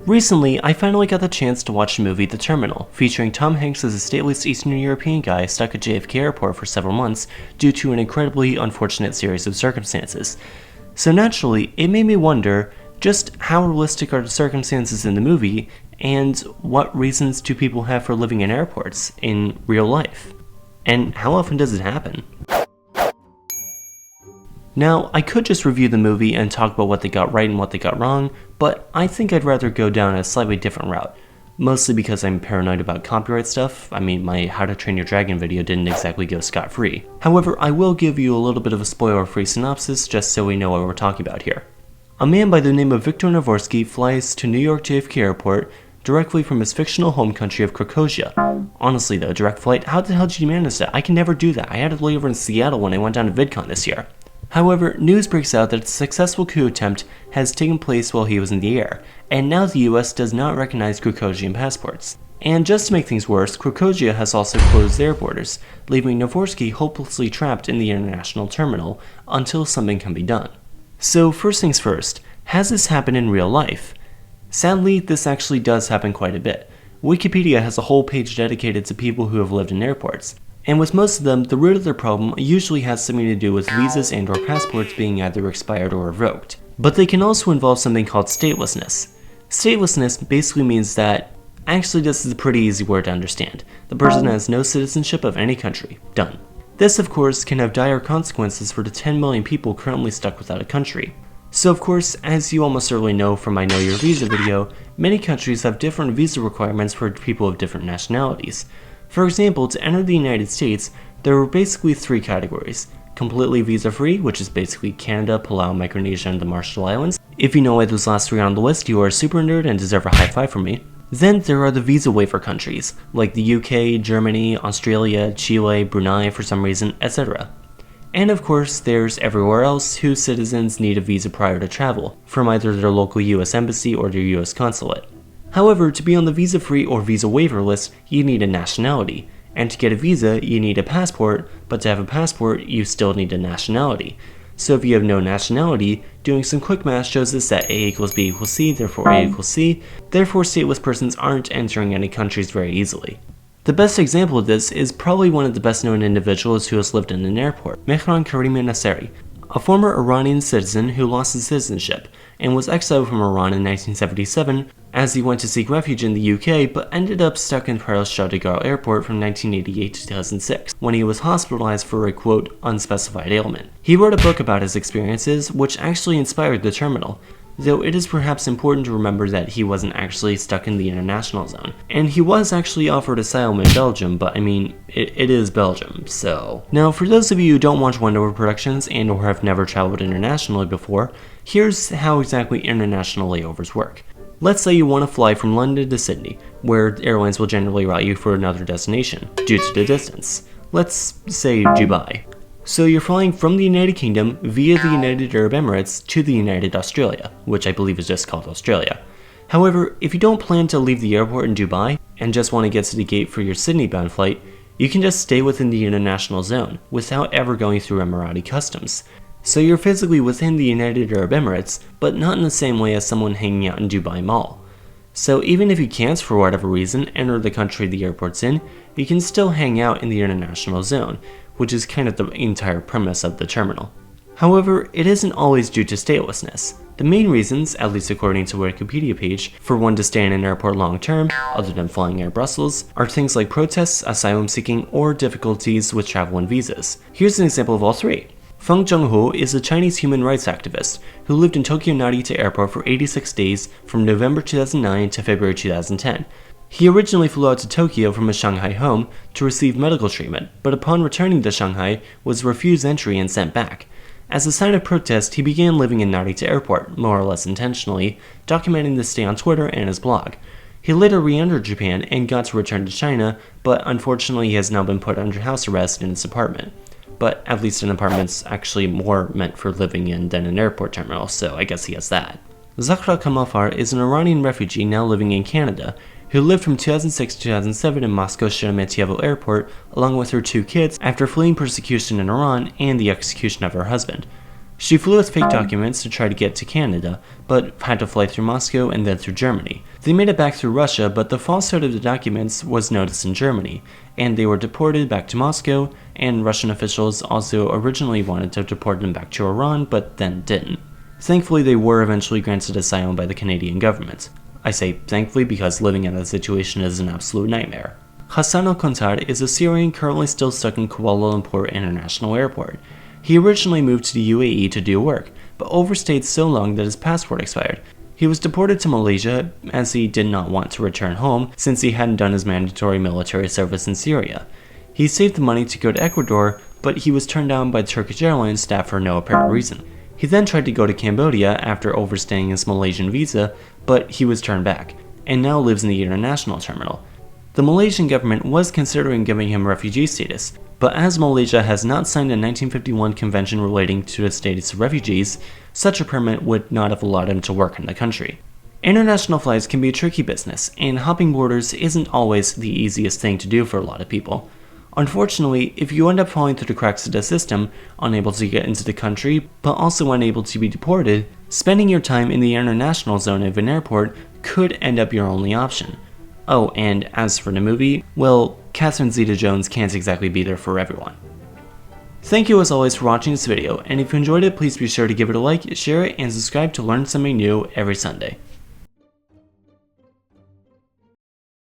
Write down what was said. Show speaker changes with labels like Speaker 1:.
Speaker 1: Recently, I finally got the chance to watch the movie The Terminal, featuring Tom Hanks as a stateless Eastern European guy stuck at JFK Airport for several months due to an incredibly unfortunate series of circumstances. So naturally, it made me wonder just how realistic are the circumstances in the movie, and what reasons do people have for living in airports in real life? And how often does it happen? Now, I could just review the movie and talk about what they got right and what they got wrong, but I think I'd rather go down a slightly different route. Mostly because I'm paranoid about copyright stuff. I mean, my How to Train Your Dragon video didn't exactly go scot-free. However, I will give you a little bit of a spoiler-free synopsis just so we know what we're talking about here. A man by the name of Viktor Navorsky flies to New York JFK Airport directly from his fictional home country of Krakozhia. Honestly though, direct flight, how the hell did you manage that? I can never do that. I had a layover in Seattle when I went down to VidCon this year. However, news breaks out that a successful coup attempt has taken place while he was in the air, and now the US does not recognize Krakozian passports. And just to make things worse, Krakozhia has also closed their borders, leaving Navorsky hopelessly trapped in the international terminal until something can be done. So first things first, has this happened in real life? Sadly, this actually does happen quite a bit. Wikipedia has a whole page dedicated to people who have lived in airports. And with most of them, the root of their problem usually has something to do with visas and/or passports being either expired or revoked. But they can also involve something called statelessness. Statelessness basically means that, actually this is a pretty easy word to understand, the person has no citizenship of any country. Done. This of course can have dire consequences for the 10 million people currently stuck without a country. So of course, as you almost certainly know from my Know Your Visa video, many countries have different visa requirements for people of different nationalities. For example, to enter the United States, there were basically 3 categories. Completely visa-free, which is basically Canada, Palau, Micronesia, and the Marshall Islands. If you know why those last 3 are on the list, you are a super nerd and deserve a high five from me. Then there are the visa waiver countries, like the UK, Germany, Australia, Chile, Brunei for some reason, etc. And of course, there's everywhere else whose citizens need a visa prior to travel, from either their local US embassy or their US consulate. However, to be on the visa-free or visa waiver list, you need a nationality, and to get a visa, you need a passport, but to have a passport, you still need a nationality. So if you have no nationality, doing some quick math shows us that A equals B equals C, therefore A equals C, therefore stateless persons aren't entering any countries very easily. The best example of this is probably one of the best known individuals who has lived in an airport, Mehran Karimi Nasseri, a former Iranian citizen who lost his citizenship and was exiled from Iran in 1977 as he went to seek refuge in the UK but ended up stuck in Paris Charles de Gaulle Airport from 1988 to 2006 when he was hospitalized for a quote unspecified ailment. He wrote a book about his experiences which actually inspired The Terminal, though it is perhaps important to remember that he wasn't actually stuck in the international zone. And he was actually offered asylum in Belgium, but I mean, it is Belgium, so. Now for those of you who don't watch Wendover Productions and or have never traveled internationally before, here's how exactly international layovers work. Let's say you want to fly from London to Sydney, where airlines will generally route you for another destination, due to the distance. Let's say Dubai. So you're flying from the United Kingdom via the United Arab Emirates to the United Australia, which I believe is just called Australia. However, if you don't plan to leave the airport in Dubai and just want to get to the gate for your Sydney-bound flight, you can just stay within the international zone without ever going through Emirati customs. So you're physically within the United Arab Emirates, but not in the same way as someone hanging out in Dubai Mall. So even if you can't, for whatever reason, enter the country the airport's in, you can still hang out in the international zone, which is kind of the entire premise of the terminal. However, it isn't always due to statelessness. The main reasons, at least according to the Wikipedia page, for one to stay in an airport long term, other than flying Air Brussels, are things like protests, asylum seeking, or difficulties with travel and visas. Here's an example of all 3. Feng Zhenghu is a Chinese human rights activist who lived in Tokyo Narita Airport for 86 days from November 2009 to February 2010. He originally flew out to Tokyo from his Shanghai home to receive medical treatment, but upon returning to Shanghai was refused entry and sent back. As a sign of protest, he began living in Narita Airport, more or less intentionally, documenting this stay on Twitter and his blog. He later re-entered Japan and got to return to China, but unfortunately he has now been put under house arrest in his apartment. But at least an apartment's actually more meant for living in than an airport terminal, so I guess he has that. Zahra Kamalfar is an Iranian refugee now living in Canada, who lived from 2006 to 2007 in Moscow's Sheremetyevo Airport along with her 2 kids after fleeing persecution in Iran and the execution of her husband. She flew with fake documents to try to get to Canada, but had to fly through Moscow and then through Germany, They made it back through Russia, but the falsehood of the documents was noticed in Germany, and they were deported back to Moscow, and Russian officials also originally wanted to deport them back to Iran, but then didn't. Thankfully, they were eventually granted asylum by the Canadian government. I say thankfully because living in that situation is an absolute nightmare. Hassan al-Kontar is a Syrian currently still stuck in Kuala Lumpur International Airport. He originally moved to the UAE to do work, but overstayed so long that his passport expired. He was deported to Malaysia as he did not want to return home since he hadn't done his mandatory military service in Syria. He saved the money to go to Ecuador, but he was turned down by Turkish Airlines staff for no apparent reason. He then tried to go to Cambodia after overstaying his Malaysian visa, but he was turned back, and now lives in the international terminal. The Malaysian government was considering giving him refugee status, but as Malaysia has not signed a 1951 convention relating to the status of refugees, such a permit would not have allowed him to work in the country. International flights can be a tricky business, and hopping borders isn't always the easiest thing to do for a lot of people. Unfortunately, if you end up falling through the cracks of the system, unable to get into the country, but also unable to be deported, spending your time in the international zone of an airport could end up your only option. Oh, and as for the movie, well, Catherine Zeta-Jones can't exactly be there for everyone. Thank you as always for watching this video, and if you enjoyed it, please be sure to give it a like, share it, and subscribe to learn something new every Sunday.